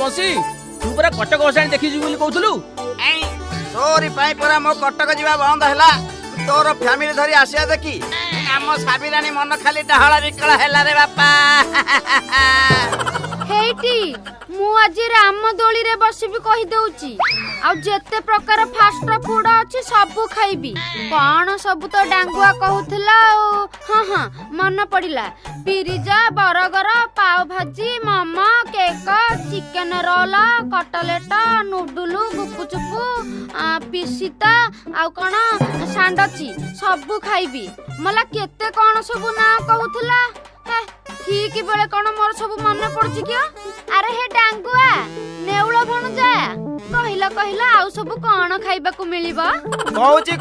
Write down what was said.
बंसी तू पूरा कटक बसाणी देखी बोली कहूलु तोरी पाई परा मो कटक जीवा बंद हैला तोर फैमिली धरी आसिया देखी आम साबिरानी मन खाली डहला बिकला हैला रे बापा हेटी मु आज राम दोली रे बसिबी कहि दउची आ जेते प्रकार फास्ट फूड अछि सब खाइबी कोन सब तो डांगुआ कहउथला हां हां मन पड़िला पिरिजा burger pav bhaji momo cake chicken roll cutlet noodle गुपचुपु पिसिता आ कोन सांडची सब खाइबी मला केते कोन सब ना कहउथला ठीक बेले कौन मोर सब मन पड़ची क्या अरे हे डांगुआ नेउल भणुजा कहला कहला आउ सब कौन खाइबा को मिलिबा कहूची